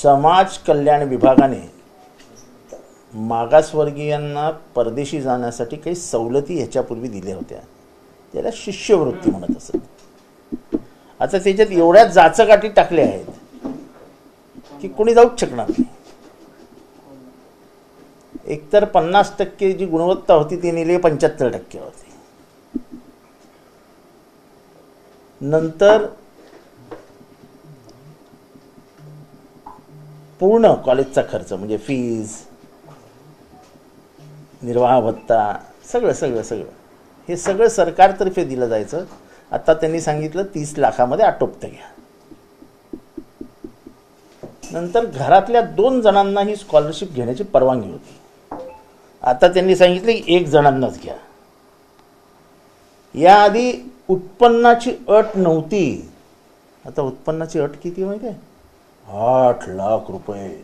समाज कल्याण विभागाने मागासवर्गीयांना परदेशी जाण्यासाठी काही सवलती ह्याच्यापूर्वी दिल्या होत्या, त्याला शिष्यवृत्ती म्हणत असत. आता त्याच्यात एवढ्या जाचकाठी टाकल्या आहेत की कोणी जाऊच शकणार नाही. एकतर 50% जी गुणवत्ता होती ती नेली 75% होती. नंतर पूर्ण कॉलेजचा खर्च म्हणजे फीज, निर्वाह भत्ता, सगळं हे सगळं सरकारतर्फे दिलं जायचं. आता त्यांनी सांगितलं 30 लाखामध्ये आटोपतं घ्या. नंतर घरातल्या 2 जणांना ही स्कॉलरशिप घेण्याची परवानगी होती. आता त्यांनी सांगितलं की 1 जणांनाच घ्या. याआधी उत्पन्नाची अट नव्हती. आता उत्पन्नाची अट किती माहिती आहे? 8 लाख रुपये.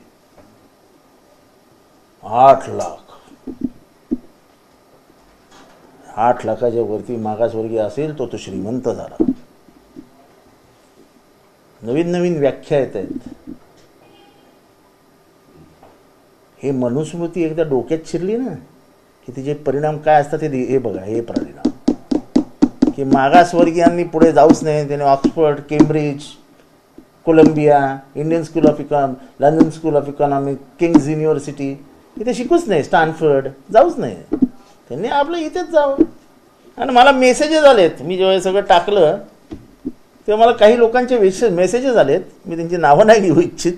8 लाख. 8 लाखाच्या वरती मागासवर्गीय असेल तो श्रीमंत झाला. नवीन व्याख्या येत आहेत. हे मनुस्मृती एकदा डोक्यात शिरली ना की तिचे परिणाम काय असतात हे बघा. हे परिणाम की मागासवर्गीयांनी पुढे जाऊच नाही. त्याने Oxford, Cambridge, Columbia, Indian school of London school of economics, Kings university इथे शिकूच नाही. स्टॅनफर्ड जाऊच नाही. त्यांनी आपलं इथेच जावं. आणि मला मेसेजेस आलेत. मी जेव्हा सगळं टाकलं तेव्हा मला काही लोकांचे मेसेजेस आलेत. मी त्यांची नावं नाही घेऊ इच्छित.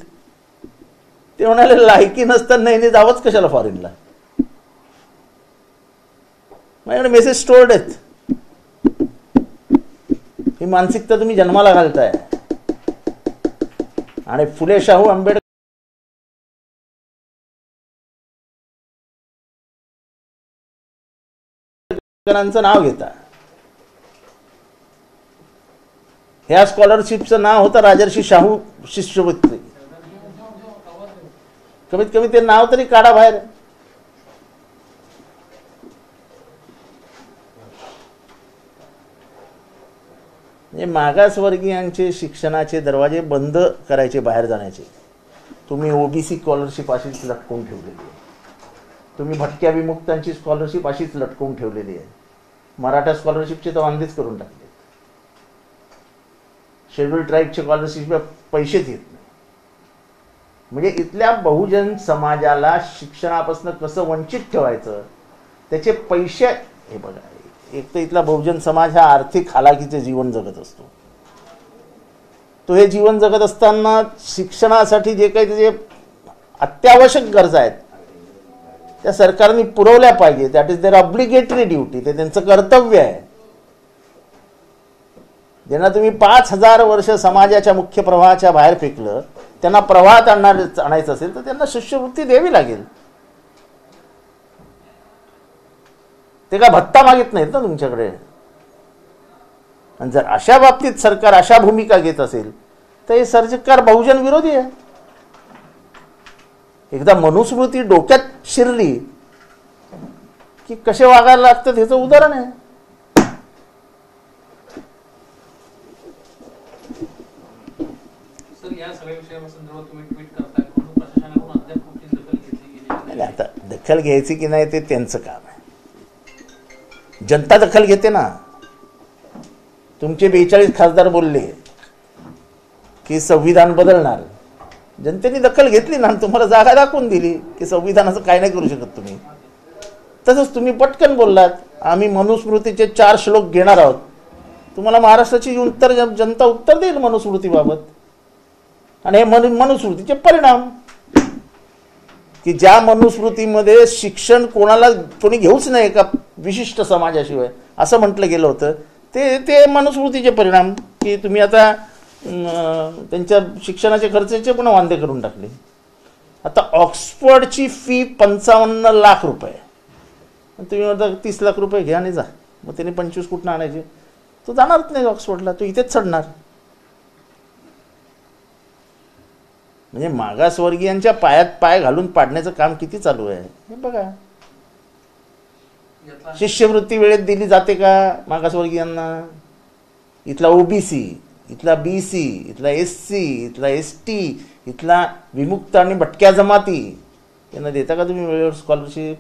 ते म्हणाले लायकी नसताना नाही जावंच कशाला फॉरेनला. माझ्याकडे मेसेज स्टोर्ड आहेत. ही मानसिकता तुम्ही जन्माला घालताय. आणि फुले शाहू आंबेडकरांचं नाव घेता. ह्या स्कॉलरशिपचं नाव होतं राजर्षी शाहू शिष्यवृत्ती. कमीत कमी ते नाव तरी काढा बाहेर. म्हणजे मागासवर्गीयांचे शिक्षणाचे दरवाजे बंद करायचे बाहेर जाण्याचे. तुम्ही ओबीसी स्कॉलरशिप अशीच लटकवून ठेवलेली आहे. तुम्ही भटक्या विमुक्तांची स्कॉलरशिप अशीच लटकवून ठेवलेली आहे. मराठा स्कॉलरशिपचे तर वांदेच करून टाकले. शेड्यूल ट्राईबचे स्कॉलरशिप पैसेच येत नाही. म्हणजे इथल्या बहुजन समाजाला शिक्षणापासून कसं वंचित ठेवायचं त्याचे पैसे. हे बघा, एक तर इथला बहुजन समाज हा आर्थिक हालाकीचे जीवन जगत असतो. तो हे जीवन जगत असताना शिक्षणासाठी जे काही त्याचे अत्यावश्यक गरजा आहेत त्या सरकारने पुरवल्या पाहिजे. That is their obligatory duty. ते त्यांचं कर्तव्य आहे. ज्यांना तुम्ही 5000 वर्ष समाजाच्या मुख्य प्रवाहाच्या बाहेर फेकलं, त्यांना प्रवाहात आणायचं असेल तर त्यांना शिष्यवृत्ती द्यावी लागेल. ते का भत्ता मागित नाहीत ना तुमच्याकडे. आणि जर अशा बाबतीत सरकार अशा भूमिका घेत असेल तर हे सरकार बहुजन विरोधी आहे. एकदा मनुस्मृती डोक्यात शिरली की कसे वागायला लागतं ह्याचं उदाहरण आहे. आता दखल घ्यायची की नाही ते त्यांचं काम आहे. जनता दखल घेते ना. तुमचे 42 खासदार बोलले की संविधान बदलणार. जनतेने दखल घेतली ना, तुम्हाला जागा दाखवून दिली की संविधानाचं काय नाही करू शकत तुम्ही. तसंच तुम्ही पटकन बोललात आम्ही मनुस्मृतीचे 4 श्लोक घेणार आहोत. तुम्हाला महाराष्ट्राची जनता उत्तर देईल मनुस्मृतीबाबत. आणि हे मनुस्मृतीचे परिणाम की ज्या मनुस्मृतीमध्ये शिक्षण कोणी घेऊच नाही एका विशिष्ट समाजाशिवाय असं म्हटलं गेलं होतं, ते मनुस्मृतीचे परिणाम की तुम्ही आता त्यांच्या शिक्षणाचे खर्चाचे पण वांदे करून टाकले. आता ऑक्सफर्डची फी 55 लाख रुपये. तुम्ही म्हणता 30 लाख रुपये घ्या आणि जा. मग त्याने 25 कुठनं आणायचे? तो जाणारच नाही ऑक्सफर्डला, तो इथेच चढणार. म्हणजे मागासवर्गीयांच्या पायात पाय घालून पाडण्याचं काम किती चालू आहे हे बघा. शिष्यवृत्ती वेळेत दिली जाते का मागासवर्गीयांना? इथला ओबीसी, इथला बीसी, इथला एससी, इथला एसटी, इथला विमुक्त आणि भटक्या जमाती यांना देता का तुम्ही वेळेवर स्कॉलरशिप?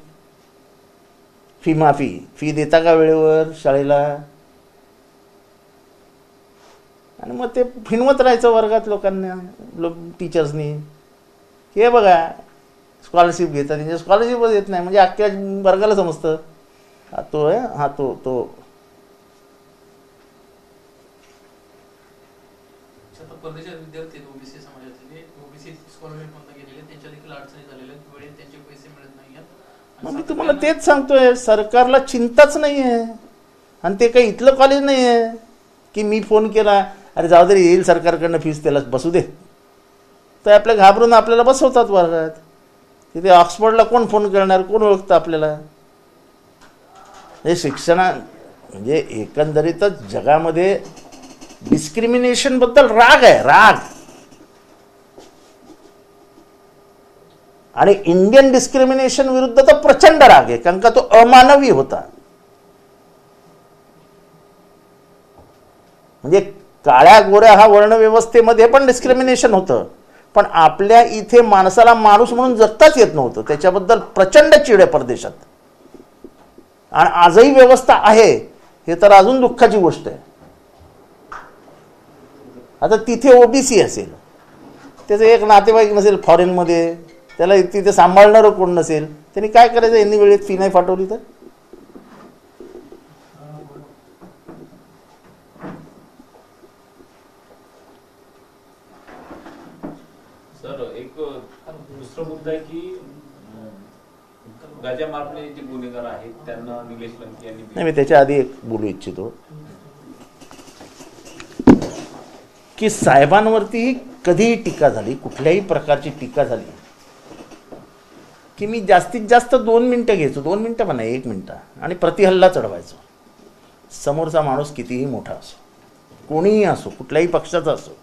फी देता का वेळेवर शाळेला? आणि मग ते फिनवत राहायचं वर्गात लोकांना, टीचर्सनी, हे बघा स्कॉलरशिप घेतात, त्यांच्या स्कॉलरशिपच येत नाही, म्हणजे अख्ख्या वर्गाला समजतं हा तो आहे, हा तो. परदेशात विद्यार्थी ओबीसी समाजातले, ओबीसी स्कॉलरशिप मध्ये गेलेले, त्यांच्या देखील अडचणी झालेल्या आहेत, वेळेत त्यांचे पैसे मिळत नाहीयेत. मग मी तुम्हाला तेच सांगतोय, सरकारला चिंताच नाही आहे. आणि ते काही इथलं कॉलेज नाही आहे की मी फोन केला अरे जाऊ दे येईल सरकारकडनं फीस, त्याला बसू दे, तर आपल्या घाबरून आपल्याला बसवतात वर्गात. तिथे ऑक्सफर्डला कोण फोन करणार, कोण ओळखतं आपल्याला? हे शिक्षणा म्हणजे एकंदरीतच जगामध्ये डिस्क्रिमिनेशन बद्दल राग आहे, राग. आणि इंडियन डिस्क्रिमिनेशन विरुद्ध तर प्रचंड राग आहे, कारण का तो अमानवी होता. म्हणजे काळ्या गोऱ्या हा वर्णव्यवस्थेमध्ये पण डिस्क्रिमिनेशन होतं, पण आपल्या इथे माणसाला माणूस म्हणून जगताच येत नव्हतं. त्याच्याबद्दल प्रचंड चिड आहे परदेशात, आणि आजही व्यवस्था आहे, हे तर अजून दुःखाची गोष्ट आहे. आता तिथे ओबीसी असेल, त्याचं एक नातेवाईक नसेल फॉरेनमध्ये, त्याला तिथे सांभाळणारं कोण नसेल, त्यांनी काय करायचं? यांनी वेळेत फी नाही फाटवली तर? सर एक दुसरा मुद्दा आहे की गाजा मारणे जे गुन्हेगार आहेत त्यांना निलेश लंके यांनी, नाही मी त्याच्या आधी एक बोलू इच्छितो की साहेबांवरती कधीही टीका झाली, कुठल्याही प्रकारची टीका झाली की मी जास्तीत जास्त 2 मिनिटं घ्यायचो, 2 मिनिटं म्हणा 1 मिनिटं, आणि प्रतिहल्ला चढवायचो. समोरचा माणूस कितीही मोठा असो, कोणीही असो, कुठल्याही पक्षाचा असो,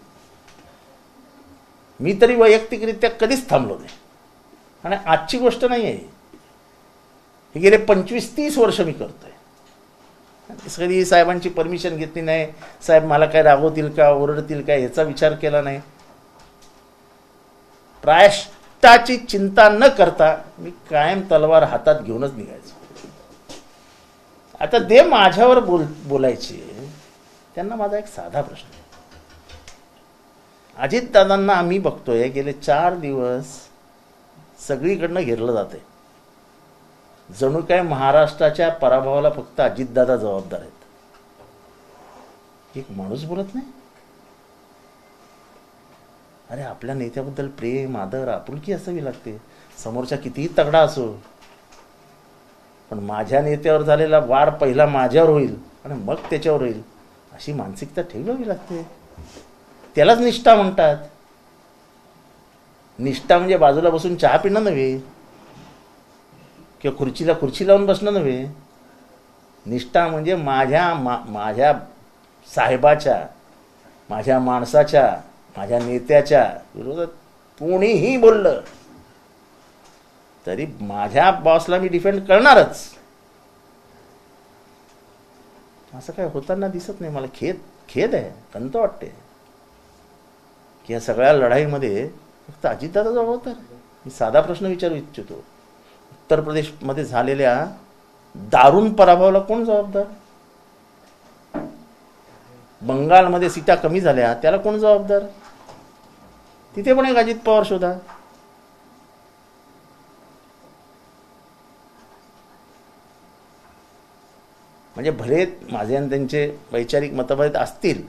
मी तरी वैयक्तिकरित्या कधीच थांबलो नाही. आणि आजची गोष्ट नाही आहे, हे गेले 25-30 वर्ष मी करतोय. कधी साहेबांची परमिशन घेतली नाही, साहेब मला काय रागवतील का, ओरडतील का, याचा विचार केला नाही. प्रायश्चित्ताची चिंता न करता मी कायम तलवार हातात घेऊनच निघायचो. आता ते माझ्यावर बोलायचे, त्यांना माझा एक साधा प्रश्न आहे. अजितदादांना आम्ही बघतोय गेले 4 दिवस सगळीकडनं घेरलं जाते, जणू काय महाराष्ट्राच्या पराभवाला फक्त अजितदादा जबाबदार आहेत. एक माणूस बोलत नाही. अरे आपल्या नेत्याबद्दल प्रेम, आदर, आपुलकी असावी लागते, समोरचा कितीही तगडा असो, पण माझ्या नेत्यावर झालेला वार पहिला माझ्यावर होईल आणि मग त्याच्यावर होईल, अशी मानसिकता ठेवावी लागते. त्यालाच निष्ठा म्हणतात. निष्ठा म्हणजे बाजूला बसून चहा पिणं नव्हे, किंवा खुर्चीला खुर्ची लावून बसणं नव्हे. निष्ठा म्हणजे माझ्या साहेबाच्या, माझ्या माणसाच्या, माझ्या नेत्याच्या विरोधात कोणीही बोललं तरी माझ्या बॉसला मी डिफेंड करणारच. असं काय होताना दिसत नाही. मला खेद आहे, खंत वाटते की या सगळ्या लढाईमध्ये फक्त अजितदादा जबाबदार. मी साधा प्रश्न विचारू इच्छितो, उत्तर प्रदेशमध्ये झालेल्या दारुण पराभवाला कोण जबाबदार? बंगालमध्ये सीटा कमी झाल्या त्याला कोण जबाबदार? तिथे पण एक अजित पवार शोधा. म्हणजे भले माझे आणि त्यांचे वैचारिक मतभेद असतील,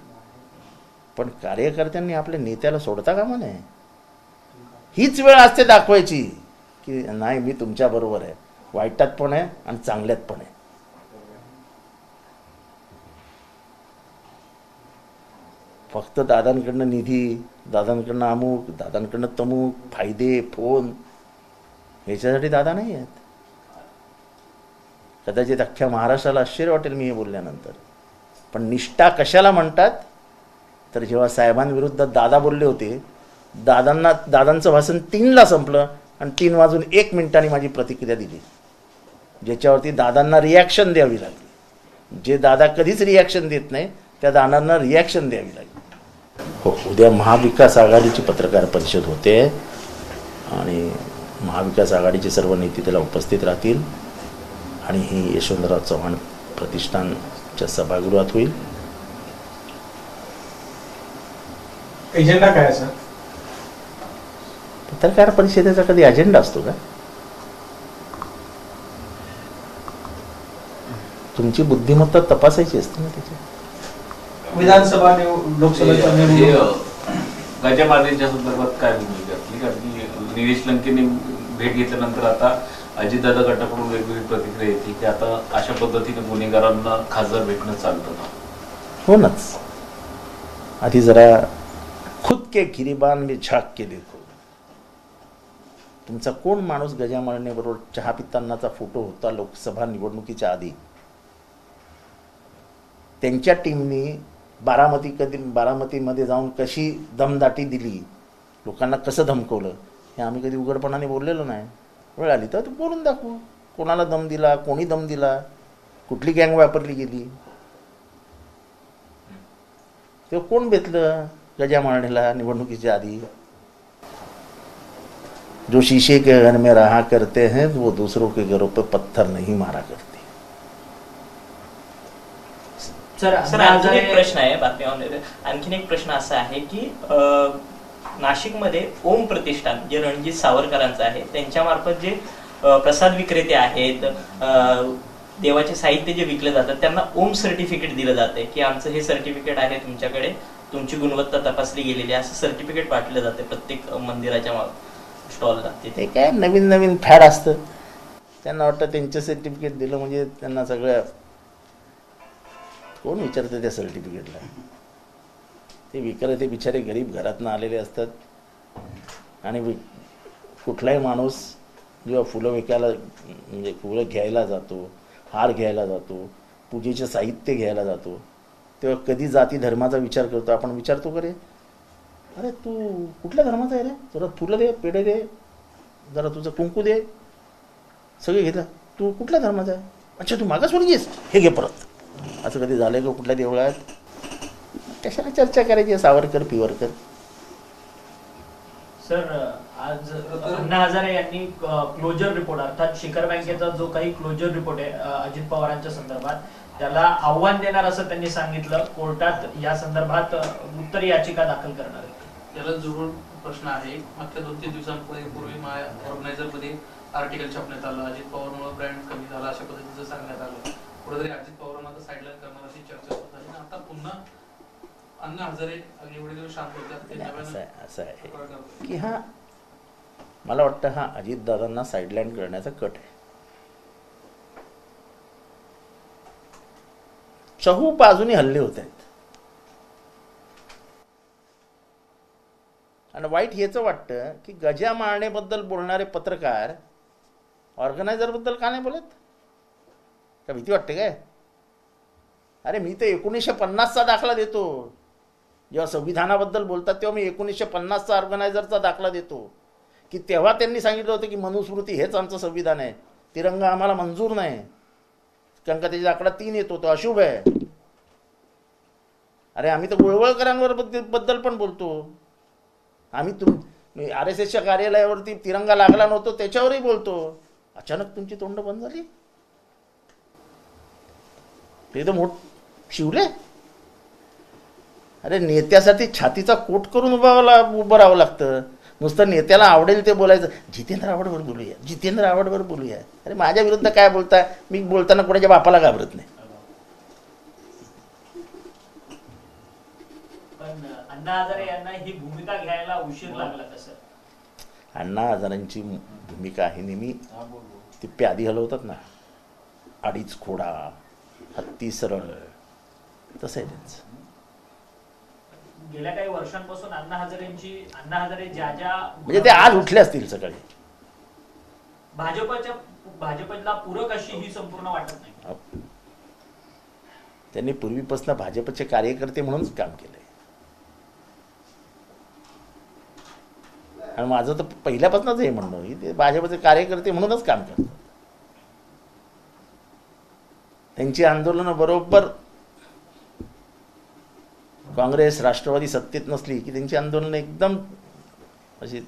पण कार्यकर्त्यांनी आपल्या नेत्याला सोडता कामा नये. हीच वेळ असते दाखवायची की नाही मी तुमच्या बरोबर आहे, वाईटात पण आहे आणि चांगल्यात पण आहे. फक्त दादांकडनं निधी, दादांकडनं अमुक, दादांकडनं तमुक, फायदे, फोन, ह्याच्यासाठी दादा नाही आहेत. कदाचित अख्ख्या महाराष्ट्राला आश्चर्य वाटेल मी हे बोलल्यानंतर, पण निष्ठा कशाला म्हणतात तर जेव्हा साहेबांविरुद्ध दादा बोलले होते, दादांचं भाषण 3ला संपलं आणि 3 वाजून 1 मिनिटांनी माझी प्रतिक्रिया दिली, ज्याच्यावरती दादांना रिॲक्शन द्यावी लागली. जे दादा कधीच रिॲक्शन देत नाही त्या दादांना रिॲक्शन द्यावी लागली. हो, उद्या महाविकास आघाडीची पत्रकार परिषद होते आणि महाविकास आघाडीचे सर्व नेते त्याला उपस्थित राहतील आणि ही यशवंतराव चव्हाण प्रतिष्ठानच्या सभागृहात होईल. एजेंडा काय आहे सर? पत्रकार परिषदेचा कधी अजेंडा असतो का? तुमची बुद्धिमत्ता तपासायची असते ना त्याची. विधानसभा लोकसभेच्या गजा मारण्याच्या संदर्भात काय भूमिका असली? कारण की निलेश लंकेने भेट घेतल्यानंतर आता अजितदादा गटाकडून वेगवेगळी प्रतिक्रिया येते की आता अशा पद्धतीने गुन्हेगारांना खासदार भेटणं चालतं का? हो नाच. आधी जरा खुद के गिरीबान में झाक के देखो. तुमचा कोण माणूस गजा मारण्याबरोबर चहा पितानाचा फोटो होता लोकसभा निवडणुकीच्या आधी. त्यांच्या टीमनी बारामतीमध्ये जाऊन कशी दमदाटी दिली, लोकांना कसं धमकवलं, हे आम्ही कधी उघडपणाने बोललेलो नाही. वेळ आली तर बोलून दाखवू कोणाला दम दिला, कोणी दम दिला, कुठली गँग वापरली गेली. ते कोण बेतलं गजा मारण्याला निवडणुकीच्या आधी? जो शीशे के घर में रहा करते हैं वो दूसरों के घरों पर पत्थर नहीं मारा करते. सर आणखीन एक प्रश्न आहे बातम्यामध्ये. आणखीन एक प्रश्न असा आहे की नाशिकमध्ये ओम प्रतिष्ठान जे रणजित सावरकरांचं आहे त्यांच्या मार्फत जे प्रसाद विक्रेते आहेत, देवाचे साहित्य जे विकले जातात त्यांना ओम सर्टिफिकेट दिलं जाते की आमचं हे सर्टिफिकेट आहे, तुमच्याकडे तुमची गुणवत्ता तपासली गेलेली आहे, असं सर्टिफिकेट पाठवलं जाते प्रत्येक मंदिराच्या स्टॉलला. ते काय नवीन नवीन फॅड असतं. त्यांना वाटतं त्यांचं सर्टिफिकेट दिलं म्हणजे त्यांना सगळं. कोण विचारतं त्या सर्टिफिकेटला? ते विक्रेते बिचारे गरीब घरातनं आलेले असतात आणि कुठलाही माणूस जेव्हा फुलं विकायला म्हणजे फुलं घ्यायला जातो, हार घ्यायला जातो, पूजेचं साहित्य घ्यायला जातो, तेव्हा कधी जाती धर्माचा विचार करतो. आपण विचारतो का रे, अरे तू कुठल्या धर्माचा आहे रे, जरा फुलं दे, पेढे दे, जरा तुझं कुंकू दे, सगळे घेतलं, तू कुठल्या धर्माचा आहे? अच्छा तू मागासवर्गीय आहेस, हे घे परत. असं कधी झालंय का कुठल्या देवळात? कशाला चर्चा करायची सावरकर पिवरकर? सर आज अण्णा हजारे यांनी क्लोजर रिपोर्ट अर्थात शिखर बँकेचा जो काही क्लोजर रिपोर्ट आहे अजित पवारांच्या संदर्भात त्याला आव्हान देणार असं त्यांनी सांगितलं. कोर्टात या संदर्भात उत्तर याचिका दाखल करणार आहे. त्याला जोडून प्रश्न आहे. मागच्या 2-3 दिवसांपूर्वी ऑर्गनायझर मध्ये आर्टिकल छापण्यात आलं, अजित पवारमुळे ब्रँड कमी झाला अशा पद्धतीचं सांगण्यात आलं. कुठेतरी अजित पवारांना आता साईडलाईन करणार अशी चर्चा होत आहे. आता पुन्हा अण्णा हजारे एवढे दिवस शांत होते. असं आहे की हा मला वाटतं हा अजितदादांना साईडलाईन करण्याचा कट आहे. चहू बाजूनी हल्ले होत आहेत आणि वाईट हेच वाटतं की गजा मारण्याबद्दल बोलणारे पत्रकार ऑर्गनायझर बद्दल का नाही बोलत? का भीती वाटते काय? अरे मी तर 1950चा दाखला देतो. जेव्हा संविधानाबद्दल बोलतात तेव्हा मी 1950चा ऑर्गनायझरचा दाखला देतो की तेव्हा त्यांनी सांगितलं होतं की मनुस्मृती हेच आमचं संविधान आहे, तिरंगा आम्हाला मंजूर नाही, कारण का त्याच्या आकडा 3 येतो, तो अशुभ आहे. अरे आम्ही तर गोळवळकरांवर बद्दल पण बोलतो. आम्ही RSSच्या कार्यालयावरती तिरंगा लागला नव्हतो त्याच्यावरही बोलतो. अचानक तुमची तोंड बंद झाली. ते तर शिवले. अरे नेत्यासाठी छातीचा कोट करून उभं राहावं लागतं. नुसतं नेत्याला आवडेल ते बोलायचं, जितेंद्र आव्हाडवर बोलूया, जितेंद्र आव्हाडवर बोलूया. अरे माझ्या विरुद्ध काय बोलताय? मी बोलताना कोणाच्या बापाला घाबरत नाही. पण अण्णा हजारे यांना ही भूमिका घ्यायला उशीर लागला कसं? अण्णा हजारांची भूमिका आहे नेहमी ती प्यादी हलवतात ना, अडीच खोडा, हत्ती सरळ, तसं आहे त्यांचं. गेल्या काही वर्षांपासून अण्णा हजारे ज्या म्हणजे ते आज उठले असतील सकाळी. भाजपला पूरक अशी ही संपूर्ण वाटत नाही. त्यांनी पूर्वीपासून भाजपचे कार्यकर्ते म्हणूनच काम केलंय आणि माझं तर पहिल्यापासूनच हे म्हणणं की ते भाजपचे कार्यकर्ते म्हणूनच काम करतात. त्यांची आंदोलनं बरोबर काँग्रेस राष्ट्रवादी सत्तेत नसली की त्यांची आंदोलन एकदम अशी,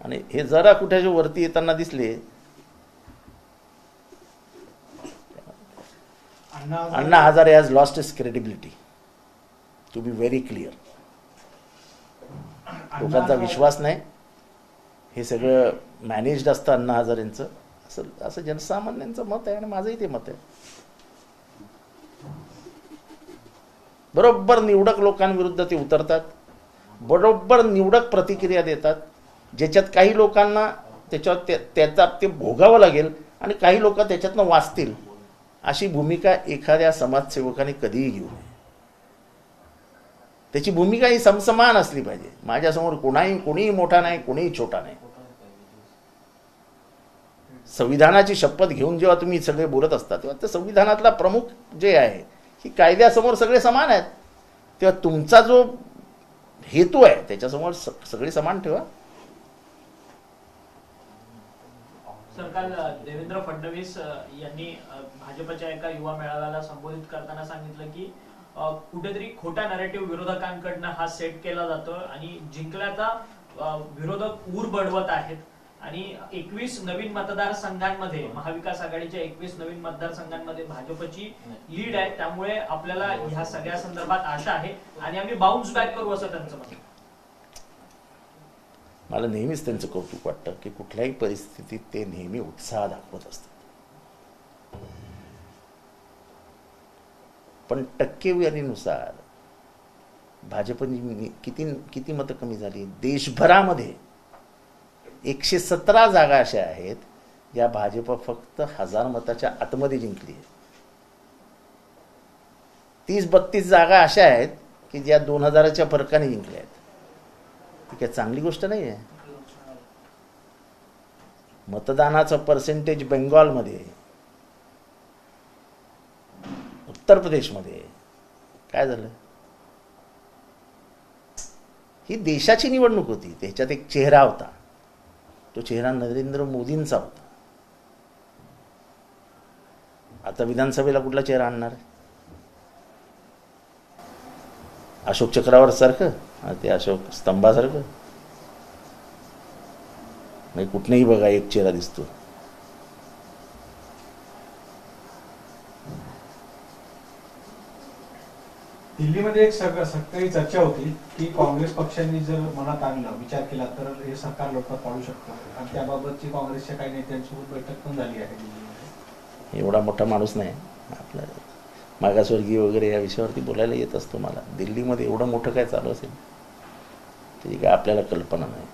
आणि हे जरा कुठे वरती येताना दिसले, Anna Hazare has lost his credibility, to be very clear. लोकांचा विश्वास नाही, हे सगळं मॅनेज्ड असतं अण्णा हजारेंचं, असं जनसामान्यांचं मत आहे आणि माझंही ते मत आहे. बरोबर निवडक लोकांविरुद्ध ते उतरतात, बरोबर निवडक प्रतिक्रिया देतात, ज्याच्यात काही लोकांना त्याचा ते भोगावं लागेल आणि काही लोक त्याच्यातनं वाचतील, अशी भूमिका एखाद्या समाजसेवकाने कधीही घेऊ नये. त्याची भूमिका ही समसमान असली पाहिजे. माझ्यासमोर कोणीही मोठा नाही, कोणीही छोटा नाही. संविधानाची शपथ घेऊन जेव्हा तुम्ही सगळे बोलत असता तेव्हा त्या संविधानातला प्रमुख जे आहे की कायद्यासमोर सगळे समान आहेत, तेव्हा तुमचा जो हेतू आहे त्याच्यासमोर सगळे समान ठेवा. सर, काल देवेंद्र फडणवीस यांनी भाजपच्या एका युवा मेळाव्याला संबोधित करताना सांगितलं की कुठेतरी खोटा नॅरेटिव्ह विरोधकांकडनं हा सेट केला जातो आणि जिंकल्याचा विरोधक ऊर बडवत आहेत आणि 21 नवीन मतदारसंघांमध्ये, महाविकास आघाडीच्या 21 नवीन मतदारसंघांमध्ये भाजपची लीड आहे, त्यामुळे आपल्याला ह्या सगळ्या संदर्भात आशा आहे आणि आम्ही बाउन्स बॅक करू असं त्यांचं म्हणणं. मला नेहमीच त्यांचं कौतुक वाटतं की कुठल्याही परिस्थितीत ते नेहमी उत्साह दाखवत असतात. पण टक्केवारीनुसार भाजपनी किती मतं कमी झाली. देशभरामध्ये 117 जागा अशा आहेत ज्या भाजप फक्त 1000 मताच्या आतमध्ये जिंकली आहे. 30-32 जागा अशा आहेत की ज्या 2000च्या फरकाने जिंकल्या आहेत. ती काय चांगली गोष्ट नाही आहे. मतदानाचं पर्सेंटेज बेंगॉलमध्ये, उत्तर प्रदेशमध्ये काय झालं. ही देशाची निवडणूक होती, त्याच्यात एक चेहरा होता, तो चेहरा नरेंद्र मोदींचा होता. आता विधानसभेला कुठला चेहरा आणणार आहे? अशोक चक्रावर सारखं, ते अशोक स्तंभासारखं नाही. कुठनंही बघा एक चेहरा दिसतो. दिल्लीमध्ये एक सकाळी चर्चा होती की काँग्रेस पक्षाने जर मनात आणलं, विचार केला तर हे सरकार लोटपात पाडू शकतं आणि त्याबाबतची काँग्रेसच्या काही नेत्यांसोबत बैठक पण झाली आहे दिल्लीमध्ये. एवढा मोठा माणूस नाही आपला, मागासवर्गीय वगैरे या विषयावरती बोलायला येत असतो मला. दिल्लीमध्ये एवढं मोठं काय चालू असेल त्याची काय आपल्याला कल्पना नाही.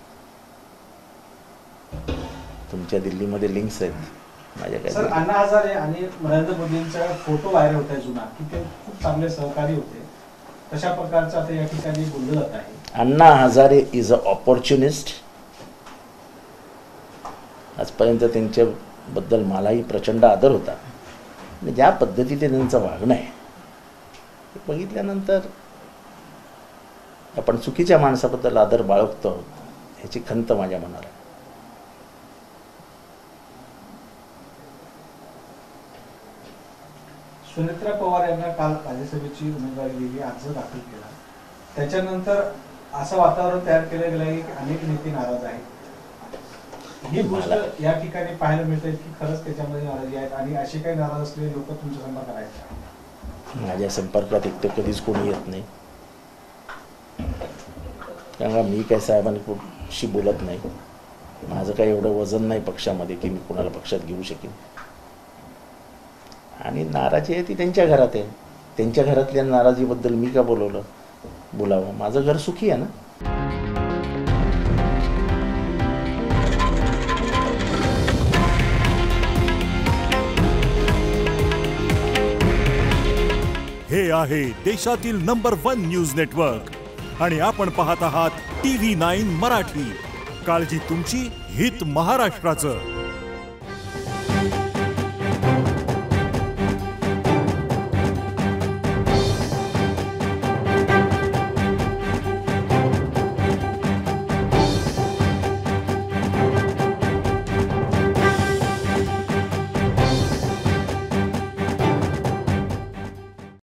तुमच्या दिल्लीमध्ये लिंक्स आहेत माझ्या काय. सर, अण्णा हजारे आणि नरेंद्र मोदींचा फोटो व्हायरल होत आहे जुना, की ते खूप चांगले सहकारी होते, तशा प्रकारचं आता या ठिकाणी बोललं जात आहे. Anna Hazare is a ऑपॉर्च्युनिस्ट. आजपर्यंत त्यांच्याबद्दल मलाही प्रचंड आदर होता. आणि ज्या पद्धतीने त्यांचं वागणं आहे ते बघितल्यानंतर आपण चुकीच्या माणसाबद्दल आदर बाळगतो आहोत ह्याची खंत माझ्या मनाला. सुनेत्रा पवार यांना काल राज्यसभेची उमेदवारी दिली, अर्ज दाखल केला. त्याच्यानंतर असं वातावरण तयार केलं गेलं की अनेक नेते नाराज आहेत. ही गोष्ट या ठिकाणी पाहायला मिळते की खरंच त्याच्यामध्ये नाराजी आहेत आणि असे काही नाराज असलेले लोक तुमच्या संपर्कात आहेत? माझ्या संपर्कात एक तर कधीच कोणी येत नाही, कारण मी काय साहेबांशी बोलत नाही. माझं काही एवढं वजन नाही पक्षामध्ये की मी कोणाला पक्षात घेऊ शकेन. आणि नाराजी आहे ती त्यांच्या घरात आहे. त्यांच्या घरातल्या नाराजीबद्दल मी का बोलावं? माझं घर सुखी आहे ना. हे आहे देशातील नंबर 1 न्यूज नेटवर्क आणि आपण पाहत आहात TV9 मराठी. काळजी तुमची, हित महाराष्ट्राचं.